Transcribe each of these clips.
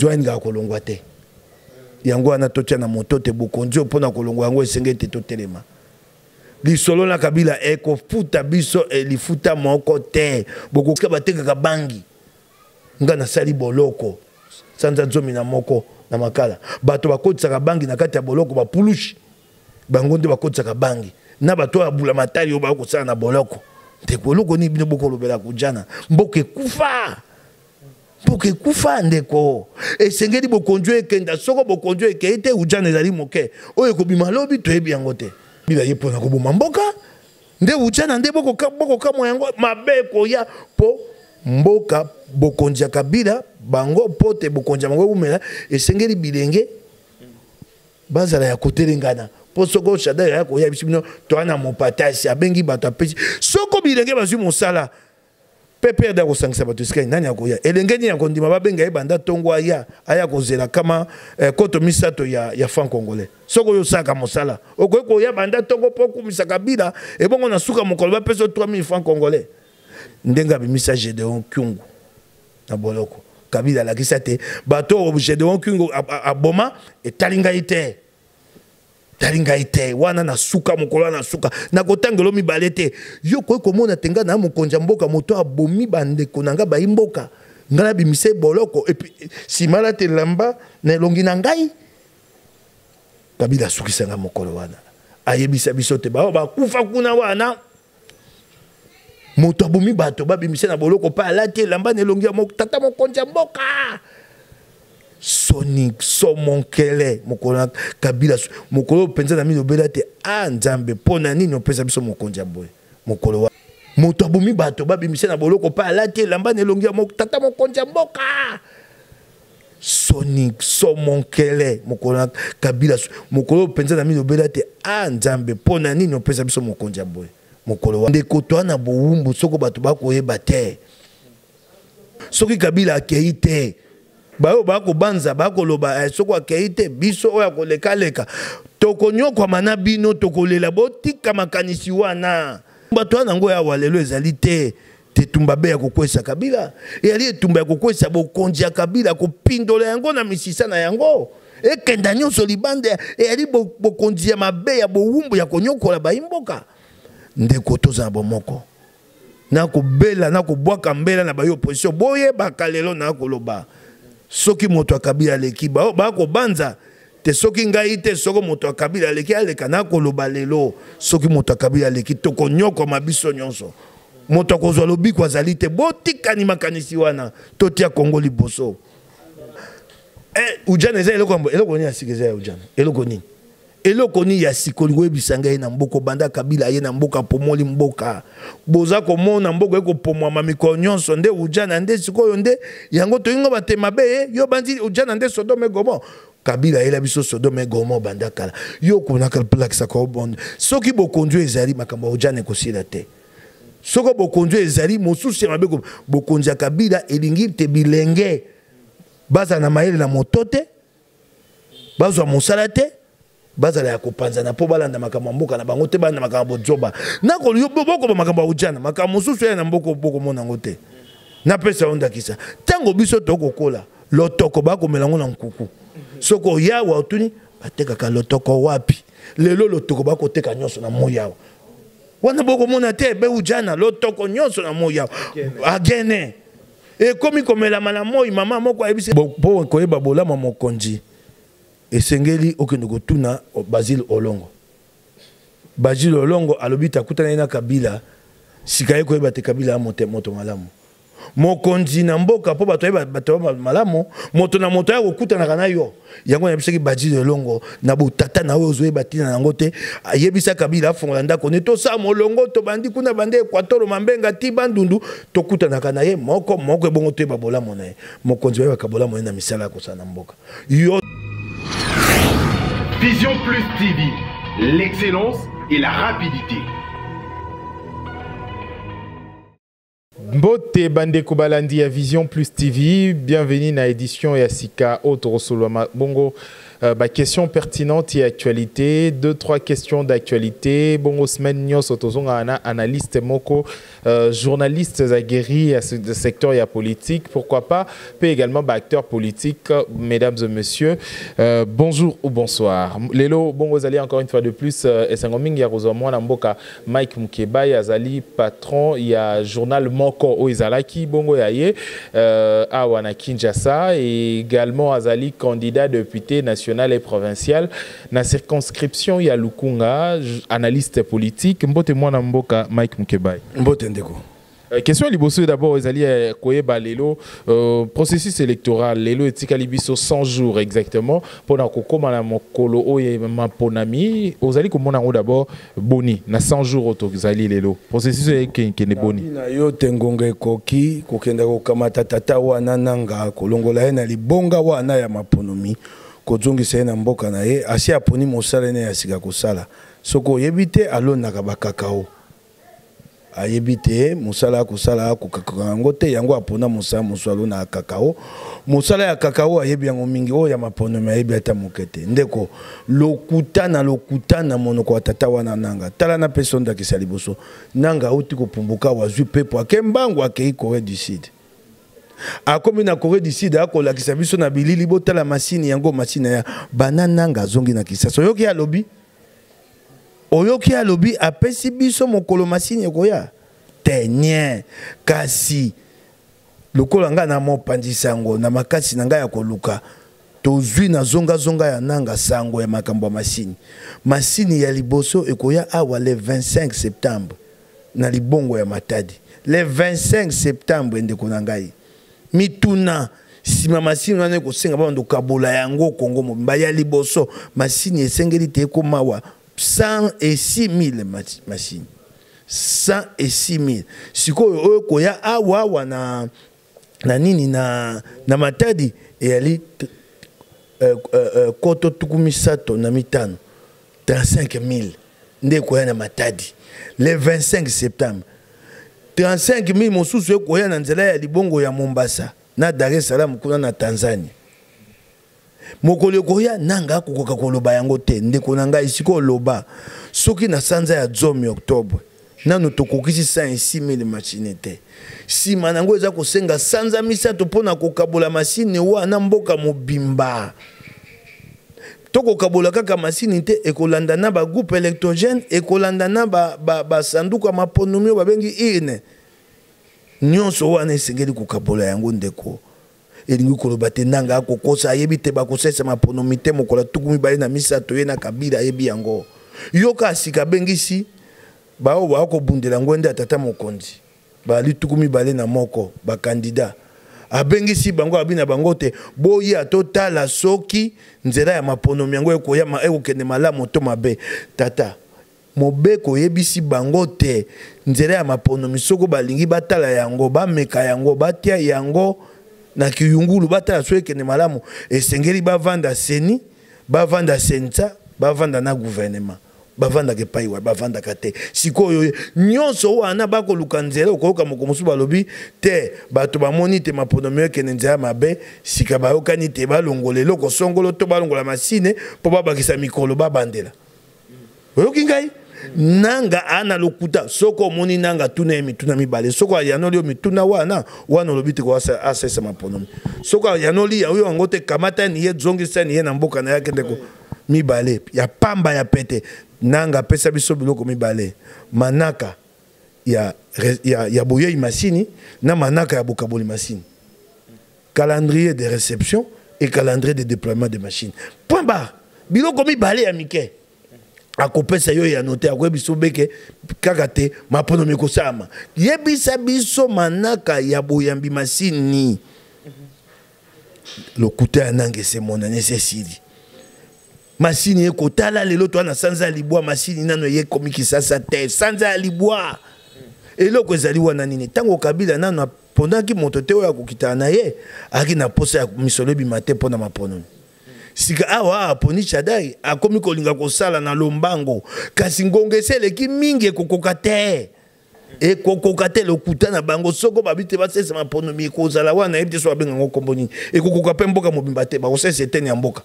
Joinga kolongwa te. Yango ana totia na moto te bokondio pona kolongwa yango esengete to telema. Lisolo na Kabila eko futa biso elifuta moko te. Boko kabateka kabangi. Nga na sali boloko. Sanza zomi na moko na makala. Bato bakotisa kabangi na kati ya boloko ba pulushi. Bangonde bakotisa kabangi. Na bato abula matali yo ba kosala na boloko. Te boloko ni bino boko lobela kujana. Mboke kufa. Mboke kufa ndeko. Esengeli bokonjo ekenda soko bokonjo ekete ujana ezali moke. Oyo ko bimalobi to ebi yango te. Bila yepo na koboma mboka. Nde ujana nde boko kamo yango mabe ko ya po mboka bokonja Kabila bango pote bokonja bango umela esengeli bilenge bazala ya kotelengana po soko shada ya ko ya bisibino to ana mopatasi abengi bato apesi soko bilenge bazwi mosala pepe da ko sangisa bato skai nani akoya elenge ni akondima babenga ebanda tongo aya kozela kama koto misato ya fan congolais soko yo saka mosala okoyeko ya banda tongo poku misaka Kabila ebongo na suka mokolo ba peso 3000 francs congolais ndenga bi message de Kyungu na boloko Kabila la kisate bato Gedeon Kyungu aboma etalinga ite wana na suka mokolo na suka na kotangelo mibale te yo koy komona tenga na mokonja mboka moto abomi bande konanga ba imboka ngala bimise boloko et puis simala te lamba na longi na ngai Kabila sukisanga mokolo wana ayebisa biso te ba kufa kuna wana moto abomi bato babimise na boloko pa alati lamba na longi ya tata mokonja mboka Sonic Somonkele mokolo Kabila mokolo penza na milobela te nzambe pona nini opesa biso mokonja boy mokolo wa moto abomi bato babimise na boloko pa alati lamba na longi ya tata mokonja mboka Sonic Somonkele mokolo Kabila mokolo penza na milobela te nzambe pona nini opesa biso mokonja boy mokolo wa ndeko to na bowumbu soko bato bakoyeba te soki Kabila akei te bayo bako banza bako loba soko akei te biso oya koleka leka tokonyokwa mana bino tokolela botika makanisi wana bato wana ngo ya walelo ezali te tumba be ya kokwesa Kabila yali tumba ya kokwesa bokonzi ya Kabila kopindola yango na misisa na yango ekenda nyonso libande yali bokonzi ya mabe ya bowumbu ya konyokola baimboka ndeko toza bomoko na kobela na kobwaka mbela na bayo opposition boye bakalelo na koloba soki moto Kabila leki ba ko banza te soki ngai te soko moto Kabila leki aleka na koloba lelo soki moto Kabila leki tokonyoko mabiso nyonso moto kozwa lobi kwa zali te botikani makanisi wana totia Kongo liboso ujana eza eloko ni asikeza ya ujana eloko ni eloko ni ya sikolingo ebisanga ye na mboko banda Kabila ye na mboka pomoli mboka boza komona mboko eko pomwa mamiko nyonso nde ujana nde sikoyo nde yango toyingo batema be yo bandi ujana nde Sodome Gomorrhe Kabila ela biso Sodome Gomorrhe banda kala yo kuna kala plakisa ko bon soki bokonjo ezali makambo ujana ekosila te soko bokonjo ezali mosusu ya mabeko bokonja Kabila elingi te bilenge baza na mayele na motote bazwa mosala te bazala ya kopanza na po balanda makambo mboka na bango te bana makambo joba na ko yo boko ba makambo ujana makambo susu ya na mboko boko mona ngote na pesa onda kisa tango biso tokokola lotoko bako melango na nkuku soko yawa otuni bateka ka lotoko wapi lelo lotoko bako teka nyonso na moya wana boko mona te be ujana lotoko nyonso na moya agene e komi komela mala moyi mama moko ayebise po ko yeba bolama mokonji esengeli okende kotuna Basile Olongo Basile Olongo alobita kutana na Kabila sikaye ko ebate Kabila moto malamu mokonzi na mboka po bato malamu moto na moto ya kokutana kana yo yango ya bisaki Basile Olongo na botata na ozo ebatina nango te ayebisa Kabila afongola ndako neto sa molongo to bandi kuna bande Equateur mambenga ti bandundu to kutana kana ye moko ebongo to eba mona ye mokonzi ba kabola mona na misala ko sana mboka yo Vision Plus TV, l'excellence et la rapidité. Mbote bandeko balandi ya Vision Plus TV, bienvenue na édition ya Sika Otorosolwa Bongo question pertinente et actualité, 2-3 questions d'actualité. Bon, semaine nyos otozonga ana analyste moko, journaliste aguerri à ce secteur et à politique, pourquoi pas, puis également acteur politique, mesdames et messieurs. Bonjour ou bonsoir. Lelo, bon, vous allez encore une fois de plus, et Sangoming Yarozomwa Namboka, Mike Mukeba, Azali, patron, il y a journal Moko o Izalaki, Bongo Yaye, à Wana Kinshasa, et également Azali, candidat député national et provincial. Dans la circonscription, il y a Lukunga, analyste politique. Mbote Mwana Mboka, Mike Mukeba. Mbote Ndeko. Question liboso d'abord, Azali Koyeba Lelo, processus électoral, Lelo et Tikalibiso 100 jours exactement, pour la Kokoma la Mokolo et Maponami, Ozali Komona d'abord Boni, na 100 jours auto Azali Lelo, processus qui est Boni. Na yo tengonga koki, kokenda kokamata tata wana nanga, kolongola na libonga wana ya Maponami, kozongi se na mboka na ye, asi aponi mosala ne ya sika kosala. Soko yebite alona ka kakao. Ayebite musala kusala kukakango te yango apona musala musalo na kakao musala ya kakao ayebi yango mingi o ya mapono me ayebi ata mokete ndeko lokutana monoko tata wana nanga tala na pesonda kisaliboso nanga uti ko pumbuka wazwi pepo akembango akei Corée du Sud akomi na Corée du Sud akolakisa biso na bilili botala masini yango masina ya banananga zongi na Kisasa yoki alobi oyoki alobi apesi biso mokolo masini koya tenye kasi lokola nga na mopanzi sango na makasi na nga ya koluka tozwi na zonga ya nanga sango ya makambo masini ya liboso ekoya awa le 25 septembre na libongo ya Matadi le 25 septembre ndeko na ngai mituna sima masini wana kosenga ba ndo kabola yango Kongo mobimba ya liboso masini esengeli te komawa 106 000 machines. 106 000. Sikoyo koya awa na nini na Matadi eyali koto tukumisato na mitano 35 000 nde koya na Matadi le 25 septembre 35 000 mosusu koya na nzela ya libongo ya Mombasa na Dar es Salaam kuna na Tanzania. Mokolo koya nanga kokoka koloba yango te ndeko nanga isiko loba soki na sanza ya 10 octobre nanu tokokisi 106 000 machine te si manango eza kosenga sanza misato pona kokabola machine wana mboka mobimba tokokabola kaka machine te ekolanda na ba groupe électrogène ekolanda na ba sanduku maponomi babengi ine nyonso wana esengeli kokabola yango ndeko elingi koloba te nanga akokosa ayebi te bakosesa maponomi te mokola tukumi bale na misato ye na Kabila ayebi yango yoka asika bengisi bao bakobundela ngwende atata mokonzi bali tukumi bale na moko bakandida abengisi bango abina bango te boya totala soki nzela ya maponomi yango ekoya ekokende malamu to mabe tata mobeko yebisi bango te nzela ya maponomi soko balingi batala yango bameka yango batia yango na kiyungulu batala soki ne malamu esengeli bavanda seni bavanda sensa bavanda na gouvernement bavanda ke paiwa bavanda kate sikoyo nyonso wana bakoluka nzela okoyoka mokomosu balobi te bato bamoni te maponomi ke nzela mabe sika bayokani te balongolelo ko songolo to balongola masine po babakisa mikolo babandela oyoki ngai nanga ana lokuta soko moni nanga tuna mituna mibale soko yanoli mituna wana lobi te ko asesa maponomi soko yanoli ya uyo ngote kamata ni ye zongi sani ye na mboka na yake ndeko mibale ya pamba ya pete nanga pesa biso biloko mibale manaka ya boyei masini na manaka ya bokaboli masini calendrier de réception et calendrier de déploiement de machines point barre biloko mibale ya mike akopesa yo ya note akoyebiso beke kaka te maponomi kosama yebisa biso manaka ya boyambi masini lokuta ya nange se monane se sili masini ekotala lelo to na sanza libwa masini nano ye komikisa sa te sanza libwa eloko ezali wana nini tango Kabila nano pondaki moto te oyo akokita na ye aki na posa ya misolo bimate pona maponomi sika awa aponi chadai akomi kolinga kosala na lombango kasi ngongese ki mingi ekokoka te ekokoka te lokuta na bango soko babite basesa maponomi ekozala wana yebite so abenga ngo kombo nini ekokoka pe mboka mobimba te bakosesa eteni ya mboka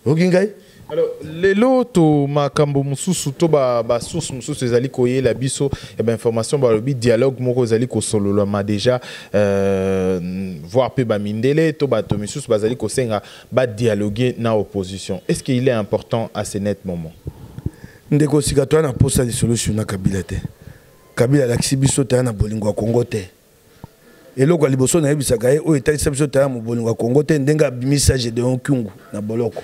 okingai. Alors, lelo to makambo mususu to ba source mususu ezali koye la biso et ben information ba lobi dialogue moko ezali ko solo ma déjà voir pe ba mindele to ba to mususu bazali ko senga ba dialoguer na opposition. Est-ce qu'il est important à ce net moment? Ndeko sika to na posa di solution na Kabila te. Kabila la biso ta na bolingo Congo te. Eloko liboso na yebisaka ye o etali biso ta na bolingo Congo te ndenga message de Nkungu na boloko.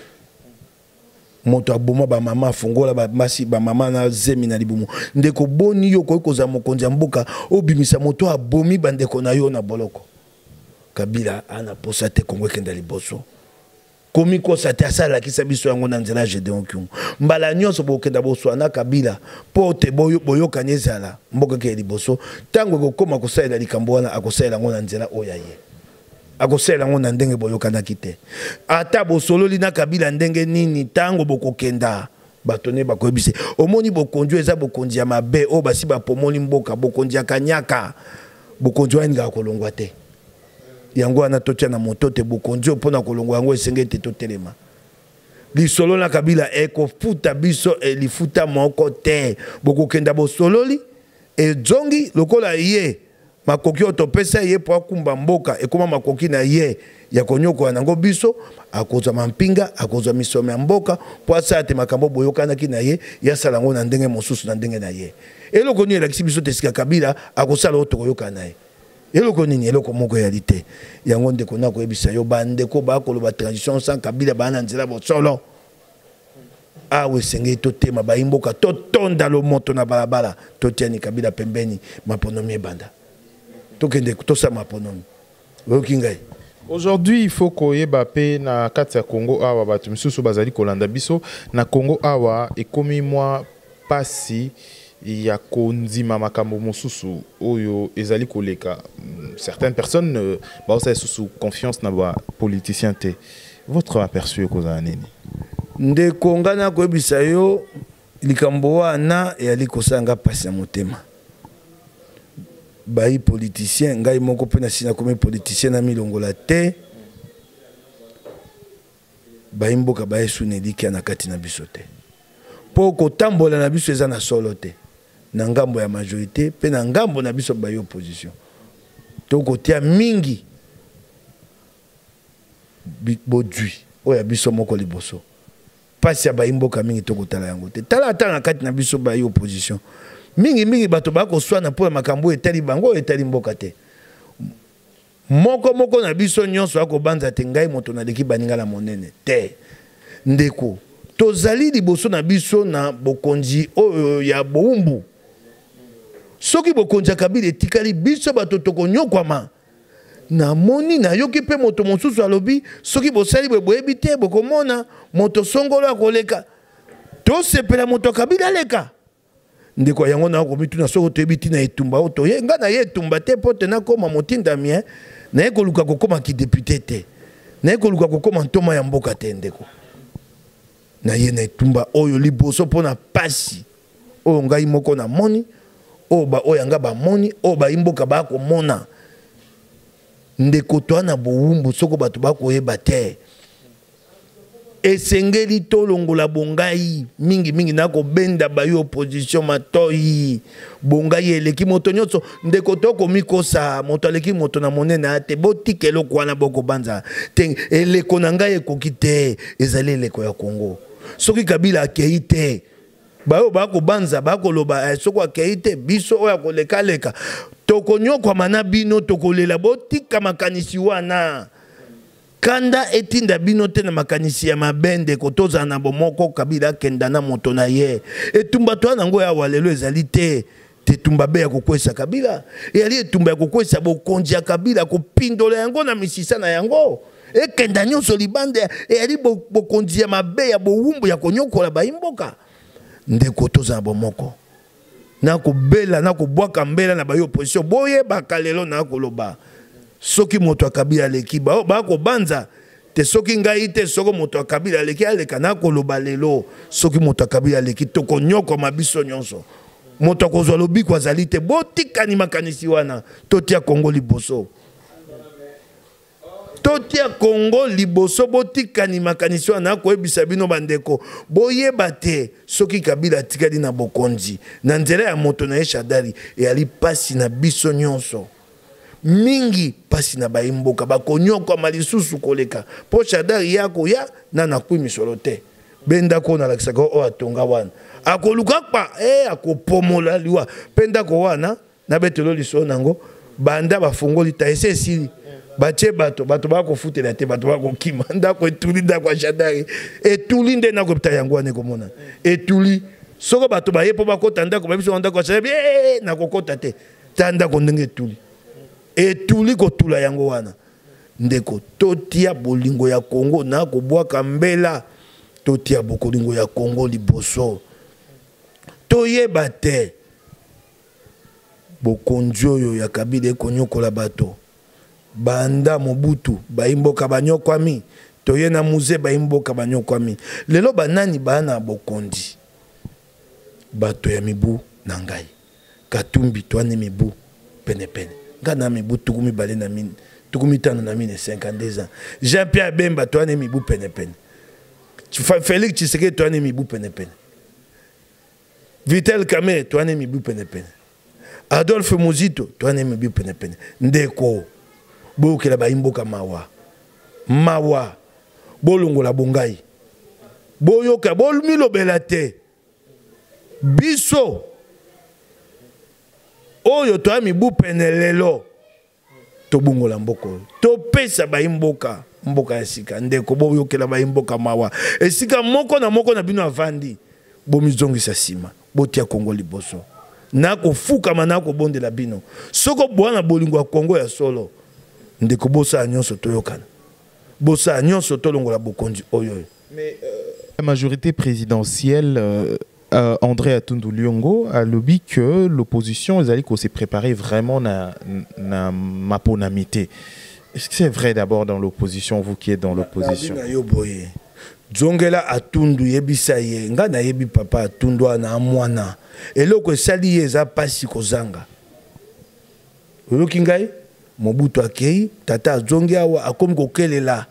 Moto aboma ba mama fongola ba masi ba mama na zemi na libumu ndeko boni yo ko za mokonzi mboka obimisa moto abomi bandeko na yo na boloko. Kabila ana posa te Kongo kenda liboso komi ko sa te asala kisa biso yango na nzela Gédéon Kyungu mbala nyonso bokenda boso na Kabila pote boyo kanyezala mboka ke liboso tango kokoma kosalela likambo wana akosalela ngo na nzela oyaye akosela ngo na ndenge boyokana kite ata bosololi na Kabila ndenge nini tango bokokenda batone bakoyebise omoni bokonjo eza bokonzi ya mabe o basi bapomoli mboka bokonzi ya kanyaka bokonjo waninga kolongwa te yango wana totia na moto te bokonjo pona kolongwa yango esenge te totelema lisolo na Kabila ekofuta biso elifuta moko te bokokenda bosololi ezongi lokola ye makoki otopesa ye po akumba mboka ekoma makoki na ye ya konyoko nango biso akozwa mampinga akozwa misome ya mboka po asate makambo boyokanaki na ye ya salango na ndenge mosusu na ndenge na ye eloko nini elakisi biso tesika Kabila akosala oyo tokoyoka na ye eloko nini eloko moko realite yango ndeko na koyebisa yo bandeko bakoloba transition sans Kabila bana nzela bosolo awe esengeli totema bayimboka totonda lo moto na balabala totiani Kabila pembeni maponomi ebanda. Aujourd'hui, il faut que Mbappé na katia Congo awa batu misusu bazali kolanda biso na Congo awa ekomi mwa pasi ya kondima makambo mususu oyo ezali koleka certaines personnes ba osa sous confiance na ba politicien te. Votre aperçu koza nini? Nde kongana ko ebisa yo likambo wana yali kosanga pasi ya motema. Bayi politicien ngai moko pena sina comme politicien na milongola te bayi mboka bayi suneliki na kati na biso te poko tambola na biso eza na solo te na ngambo ya majorité pe na ngambo na biso bayi opposition toko tia mingi bodui oya biso moko liboso pasi ya bayi mboka mingi toko tala yango te tala ata na kati na biso bayi opposition mingi bato bako swana po makambo etali bango etali mboka te moko na biso nyonso ako banza te ngai moto na leki baninga la monene te ndeko tozali liboso na biso na bokonzi oyo ya boumbu soki bokonzi ya Kabila etikali biso bato tokonyokwama na moni na yoki pe moto mosusu alobi soki bosali boyebi te bokomona moto songolo akoleka to sepela moto Kabila leka ndeko yango na ko mituna soko tebiti na etumba oto ye nga na ye etumba te pote na koma motinda mien na ye koluka kokoma ki député te na ye koluka kokoma ntoma ya mboka te ndeko na ye na etumba oyo liboso pona pasi oyo ngai moko na moni oyo ba oyo nga ba moni oyo ba imboka ba ko mona ndeko to na bowumbu soko bato ba ko yeba te esengeli tolongola bongai mingi na ko benda bayo opposition matoi bongai eleki moto nyonso ndeko toko mikosa moto aleki moto na monene ate botike eloko wana boko banza te eleko na ngai ekoki te ezali eleko ya Congo soki Kabila akei te bayo bako banza bako loba soko akei te biso oya koleka leka toko nyokwa mana bino tokolela botika makanisi wana kanda etinda bino te na makanisi ya mabende kotoza na bomoko Kabila kenda na moto na ye etumba to nango ya walelo ezali te tetumba be ya kokwesa Kabila yali etumba ya kokwesa bokonzi ya Kabila kopindola yango na misisa na yango ekenda nyonso libande yali bokonzi ya mabe ya bowumbu ya konyokola baimboka ndeko toza na bomoko na kobela na kobwaka mbela na bayo opposition boye bakalelo na koloba soki moto Kabila leki bako banza te soki ngai te soko moto Kabila leki aleka na koloba lelo soki moto Kabila leki toko nyoko mabiso nyonso moto kozwa lobi kwa zali te botika ni makanisi wana totia Kongo liboso totia Congo liboso botikani makanisi wana koyebisa bino bandeko boyeba te soki Kabila tikali na bokonzi na nzela ya moto na ye Shadari eyali pasi na biso nyonso mingi pasi na baimboka bakonyoka malisusu koleka po Shadari yako ya na nakui misolo te benda ko na lakisaka o atonga wana akoluka pa akopomola liwa penda ko wana na betelo liso nango banda bafungoli ta esili bache bato bakofutela te bato bakokima ndako etuli ndako ya Shadari etuli nde na kopita yango ane komona etuli soko bato baye po bakota ndako babiso ndako ya Shadari na kokota te tanda ko ndenge etuli kotula yango wana ndeko totia bolingo ya Congo na kobwaka mbela totia bolingo ya Congo liboso toyeba te bokonzi oyo ya Kabila ekonyokola bato banda Mobutu baimboka banyokwami toye na muze baimboka banyokwami lelo banani bana bokonzi bato ya mibu na ngai Katumbi twane mibu pene ngana mibu tukumi bale na mine tukumi tano na mine 52 ans Jean-Pierre Bemba twane mibu pene Félix Tshisekedi twane mibu pene Vital Kamerhe twane mibu pene Adolphe Muzito twane mibu pene ndeko bokela baimboka mawa bolongola bongai boyoka bolmilobela te biso oyo to mibu pene lelo tobungola mboko topesa baimboka mboka ya sika ndeko boyokela baimboka mawa esika moko na bino avandi bomizongisa sima botia Kongo liboso nako fukama nako bondela bino soko bwana bolingo ya Kongo ya solo ndeko bosa nyonso toyokana bosa nyonso tolongola bokonzi oyo. Mais la majorité présidentielle André Atundu Liongo a lobby que l'opposition ils allaient se préparer vraiment na maponamité. Est-ce que c'est vrai d'abord dans l'opposition, vous qui êtes dans l'opposition? Zongela Atundu yebisa ye nga na yebi papa Atundu na mwana eloko sali eza pasi kozanga oloki ngai Mobutu akei tata zongi awa akomi kokelela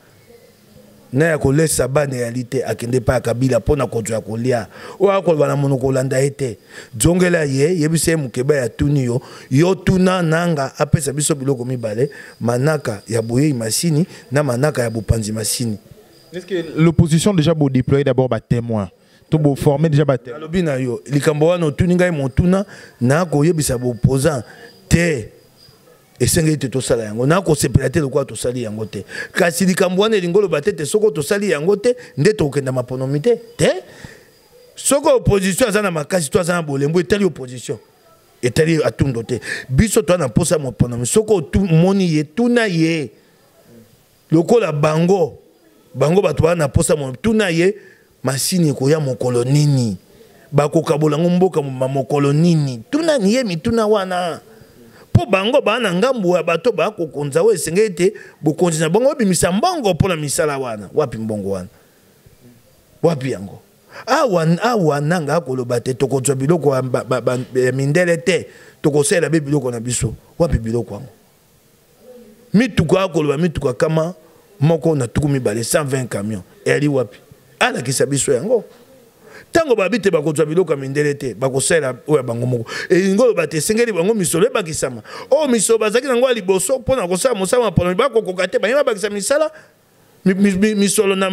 na ya kolesa bana réalité akende pa Kabila pona kozwa kolia o akoloba na monoko kolanda ete zongela ye yebisa mukeba ya tuni yo tuna nanga apesa biso biloko mibale manaka ya boye masini na manaka ya bopanzi masini. Est-ce que l'opposition déjà beau déployer d'abord des témoins, tout beau former déjà des témoins? Alobi na yo likambo wana tuni ngai motuna na ko yebisa bo opposant te esengeli te tosala yango na ko sepela te lokwa tosali yango te kasi likambo wana lingolo batete soko tosali yango te nde tokenda maponomité te soko opposition azana makasi to azana bolembo etali opposition etali Atundu te biso to na posa maponomi soko moni ye tuna ye lokola bango bato bana posa tuna ye masini ko ya mokolo nini bakokabola mboka mokolo nini tuna ni ye mituna wana po bango bana ngambu ya bato bakokonza we sengete bokonzi na bango bimisa mbongo pona misala wana wapi mbongo wana wapi yango awa nanga akoloba te tokozwa biloko ya mindele te tokosela be biloko na biso wapi biloko yango mituka akoloba mituka kama moko na tuku mibale 120 camions eli wapi ala kisabiso yango tango babite bakozwa biloko mindele te bakosela oya bango moko ngolo bate sengeli bango misolo bakisama o misolo bazaki nango liboso pona kosala mosala pona bakokoka te bayeba bakisa misala misolo na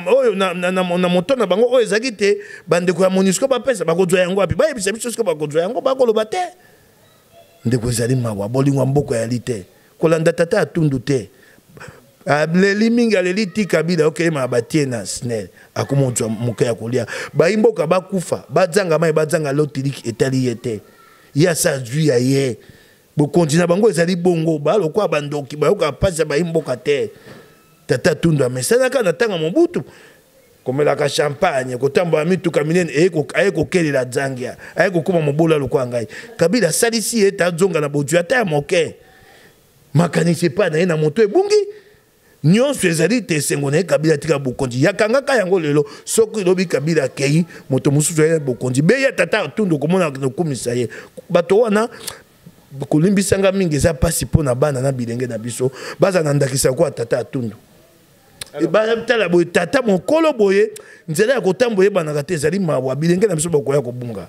oyo na moto na bango oyo ezaki te bandeko ya MONUSCO bapesa bakozwa yango wapi bayebisa biso siko bakozwa yango bakoloba te ndeko ezali mawa bolingwa mboko ya lite kolanda tata Atundu te leli mingi aleli ti Kabila okele mabatie na SNEL akomonzwa moke ya kolia baimboka bakufa bazanga mai bazanga lotiliki etali yete ya sa zwi ya ye bokonzi na bango ezali bongo balokwa bandoki bayoka pasi baimboka te tata Atundu amesanaka na tanga Mobutu komelaka champagne kotambola mituka minene ayekokelela zangia ayekokoma mobola lokwa ngai Kabila salisi ye tazonga na boju ata ya moke makanisi pa na ye na moto ebungi nyonso ezali te sengo na Kabila tika bokonzi yakangaka yango lelo soki lobi Kabila kei moto mususu ya bokonzi be ya tata Atundu komona kokumisa ye bato wana kolimbisanga mingi eza pasi pona bana na bilenge na biso baza na ndakisa kwa tata atundu e ba tala boye tata mokolo boye nzela ya kotamboye bana kate ezali mawa bilenge na biso bakoya kobunga.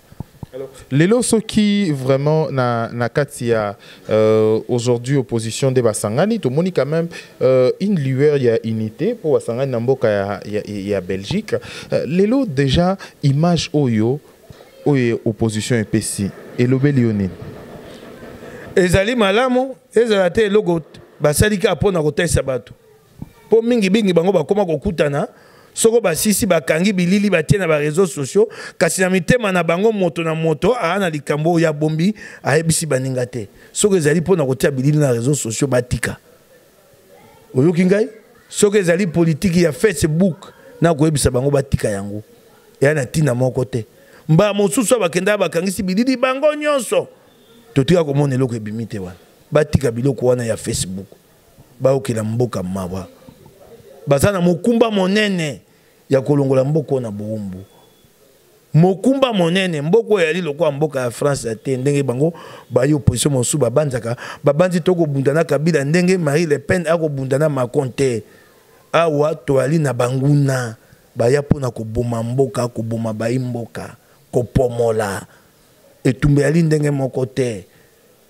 Lelo soki vraiment na kati ya aujourd'hui opposition de Basangani to moni quand même une lueur ya unité pour Basangani na mboka ya Belgique. Lelo déjà image oyo opposition EPC elobeli yoni ezali malamu ezala te logo basalika apona kotesa bato po mingi bingi bango bakoma kokutana soko basisi bakangi bilili batie na ba réseaux sociaux kasi na mitema na bango moto na moto ana likambo ya bombi ayebisi baninga te soko ezali pona kotia bilili na réseaux sociaux batika oyoki ngai soko ezali politique ya Facebook na koyebisa bango batika yango ya na tina moko te mba mosusu bakenda bakangisi bilili bango nyonso totika komona eloko ebimi te wana batika biloko wana ya Facebook baokela mboka mawa bazana mokumba monene ya kolongola mboko na boumbu mokumba monene mboko ya lilo kwa mboka ya France ate ndenge bango bayi opposition mosu babanzaka babanzi toko bundana Kabila ndenge Marie Le Pen ako bundana Macron te awa toali na banguna baya pona koboma mboka koboma bayi mboka kopomola etumbe ali ndenge moko te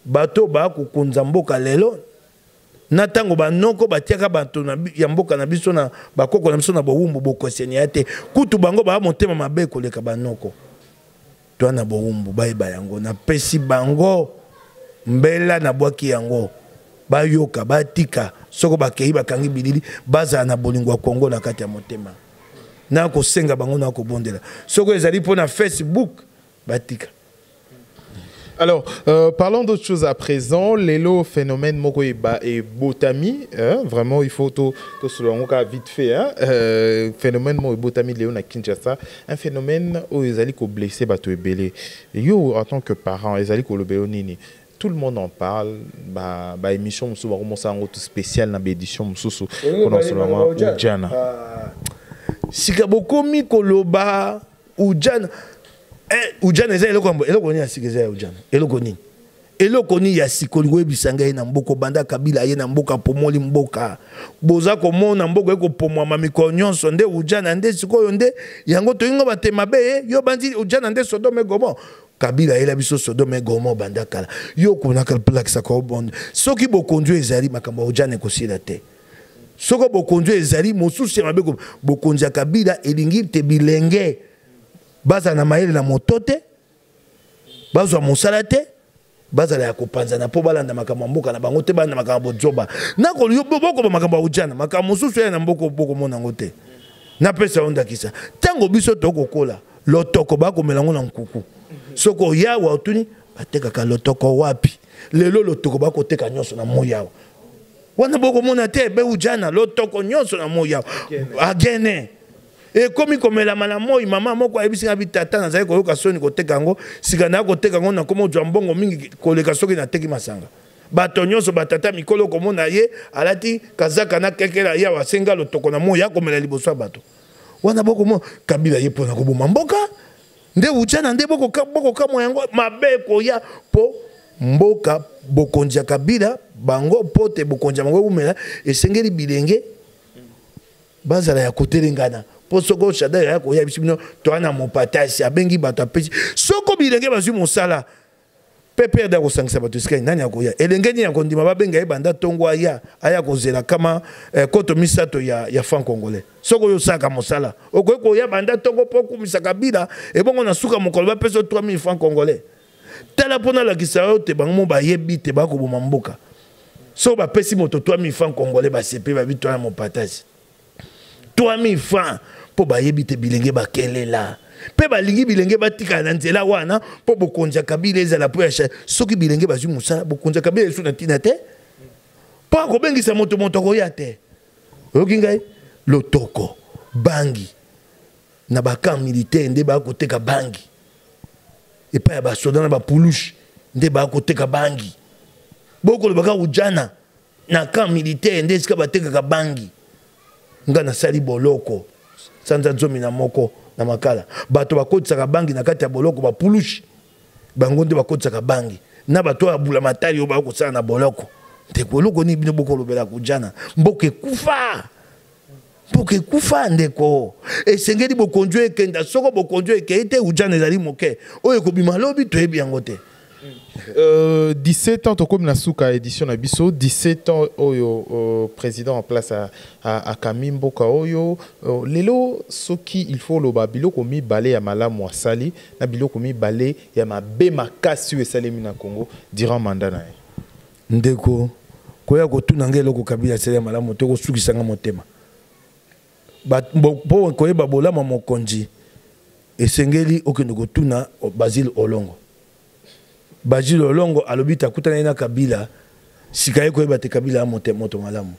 bato ba kokonza mboka lelo na tango banoko batiaka bato na ya mboka na biso na bakoko na biso na bowumbu bokoseni ate kutu bango ba motema mabe koleka banoko to na bowumbu bayeba yango na pesi bango mbela na bwaki yango bayoka batika soko bakei bakangi bilili baza na bolingo ya Kongo na kati ya motema na ko senga bango na ko bondela soko ezali pona Facebook batika. Alors, parlons d'autre chose à présent. Lelo phénomène moko et botami, vraiment il faut tout selon vite fait. Phénomène moko et botami Léo na Kinshasa, un phénomène où ils allaient blesser bateau et belé. Yo en tant que parent, ils allaient le béonini. Tout le monde en parle. Bah émission musu ba commencer en tout spécial na édition musu pendant ce moment Ujana. Sika bokomi koloba Ujana. Ujana eza eloko ni asikeza ya Ujana eloko ni ya sikolingo ebisanga ye na mboko banda Kabila ye na mboka pomoli mboka boza komona mboko eko pomwa mamiko nyonso nde Ujana nde sikoyo nde yango toyingo batema be yo bandi Ujana nde Sodome Gomorrhe Kabila yela biso Sodome Gomorrhe banda kala yo kona kala plakisa ko bon soki bokondu ezali makambo Ujana kosila te soko bokondu ezali mosusu ya mabeko bokondu ya Kabila elingi te bilenge baza na mayele na motote bazwa mosala te baza ya kopanza na po balanda makambo mboka na bango te bana makambo joba na ko yo boko makambo Ujana makambo mususu ya na mboko boko mona ngote na pesa onda kisa tango biso tokokola lotoko bako melango na nkuku soko yawa otuni bateka ka lotoko wapi lelo lotoko bako teka nyonso na moyawa wana boko mona te be Ujana lotoko nyonso na moyawa agene e komi komela mala moi mama moko ayebisi bitata na zai koyoka soni koteka ngo sikana koteka ngo na komo jwa mbongo mingi koleka soki na teki masanga bato nyonso batata mikolo komona ye alati kazaka na kekela ya wasenga lotoko na moya komela liboso bato wana boko mo Kabila ye pona koboma mboka nde Ujana nde boko kamo yango mabe ko ya po mboka bokonja Kabila bango pote bokonja bango umela esengeli bilenge bazala ya kotelengana po soko shada ya ko ya bisibino to ana mopatasi abengi bato apesi soko bilenge bazwi mosala pepe da ko sangisa bato skai nani akoya elenge ni akondima babenga ebanda tongo aya kozela kama koto misato ya fan congolais soko yo saka mosala okoyeko ya banda tongo po kumisa Kabila ebongo na suka mokolo ba peso 3000 francs congolais tala pona la kisao te bango ba yebi te bako boma mboka so ba pesi moto 3000 francs congolais ba sepe ba bitwa na mopatasi 3000 francs po ba yebite bilenge bakelela pe balingi bilenge batika na nzela wana po bokonja Kabila ezala po ya soki bilenge bazwi musala bokonja Kabila esu na tina te po akobengisa moto koya te oyoki ngai lotoko bangi na bakamp militaire nde bakoteka bangi epai ya basoda na bapulushi nde bakoteka bangi bokolobaka Ujana na kamp militaire nde esika batekaka bangi nga nasali boloko sanza zomi na moko na makala bato bakotisaka bangi na kati ya boloko bapulushi bango nde bakotisaka bangi na bato ya bula matali yo ba ko sala na boloko ndeko eloko ni bino boko lobela kujana mboke kufa mboke kufa ndeko esengeli bokonjo ekenda soko bokonjo ekete ujana ezali moke oyo kobima lobi toyebi yango te 17 ans, comme la souka édition Nabiso, 17 ans, oyo, président en place à Kamimbo Kaoyo. Lelo, ce qui il faut le babilo komi balé à Malam ou Sali, Nabilo komi balé ya ma bema kassu et salemi na Congo, durant mandat na. Ndeko, koya ko tunange loko kabila sele Malam to ko suki sanga motema. Ba bo koye babola mokonji. Esengeli okendo ko tuna Basile Olongo. Basile Olongo alobita kutana na kabila sikaye ko ebate kabila moto malamu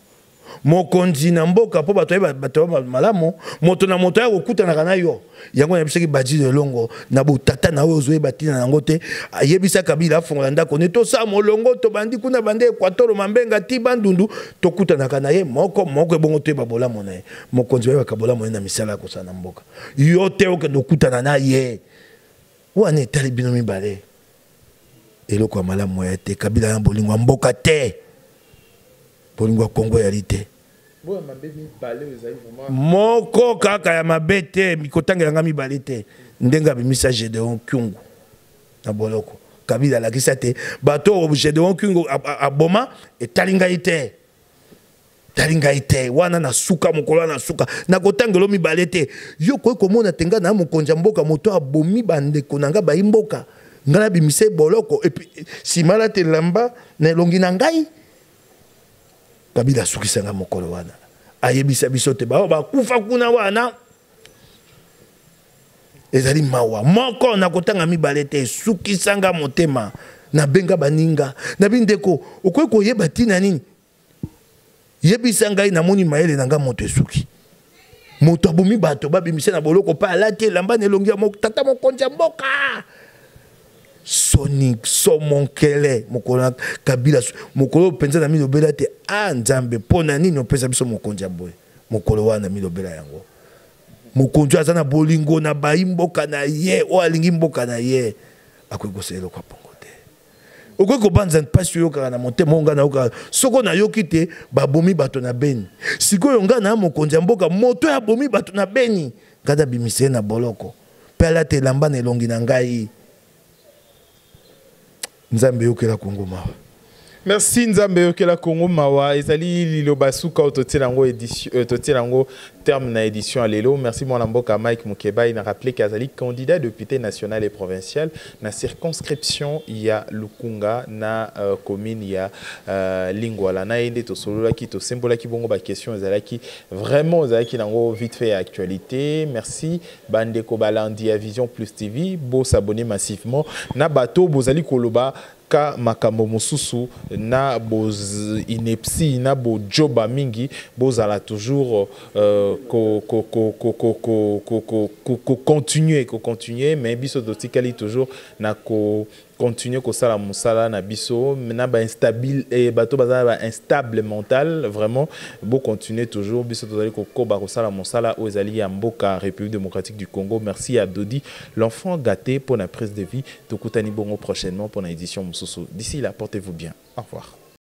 mokonzi na mboka po bato malamu moto na moto ya kokutana kana yo yango na bisaki Basile Olongo na botata na ozo ebatina nango te ayebisa kabila fongola ndako ne to sa molongo to bandi kuna bande Equateur mambenga ti bandundu to kutana kana ye moko ebongo te babola monaye mokonzi ba kabola mona na misala ko sana mboka yo te okendo kutana na ye wane tali bino mibale eloko malamu ya te kabila ya bolingo mboka te bolingo Kongo ya lite moko kaka ya mabete mikotanga nga mibale te ndenga bimisa Gedeon Kyungu na boloko kabila la kisate bato Gedeon Kyungu aboma etalinga ite talinga ite wana na suka mokolo na suka na kotangelo mibale te yo ko komona tenga na mokonja mboka moto abomi bande konanga ba imboka ngala bimise boloko et puis simala te lamba na longi na ngai kabila sukisanga mokolo wana ayebisa biso te ba kufa kuna wana ezali mawa moko na kotanga mibale te sukisanga motema na benga baninga na bindeko okoy koyeba tina nini yebisa ngai na moni maele na nga moto esuki moto abomi bato babimise na boloko pa alati lamba na longi ya tata mokonja mboka Sonic Somonkele mokolo kabila mokolo penza na milobela te nzambe pona nini opesa biso mokonja boy mokolo wana milobela yango mokonjo azana bolingo na baimboka na ye o alingi mboka na ye akweko selo kwa pongo te okweko banza mpasi yo kaka na motema onga na oka soko na yoki te babomi bato na Beni sikoyo nga na mokonja mboka moto ya bomi bato na Beni ngada bimise na boloko pela te lamba na elongi na ngai Nzambe yokela Kongo mawa. Merci Nzambe yokela Kongo mawa. Ezali liloba suka ototelango édition totelango terme na édition alelo. Merci mon amboka Mike Mukeba il a rappelé qu'Azali candidat député national et provincial na circonscription il y a Lukunga na commune il y a Lingwala na ende to solola ki to sembola ki bongo ba question ezalaki vraiment ezalaki nango vite fait actualité. Merci bande ko balandi à Vision Plus TV bo s'abonner massivement na bato bozali koloba ka makambo mosusu na boz inepsi na bo joba mingi bozala toujours continuer mais biso dotikali toujours na continuer ko sala musala na biso na ba instable et bato bazala ba instable mental vraiment bo continuer toujours biso tozali ko koba ko sala musala o ezali ya mboka République démocratique du Congo. Merci à Dodi l'enfant gâté pour la prise de vie. Tokutani bongo prochainement pour l'édition Mususu. D'ici là, portez-vous bien. Au revoir.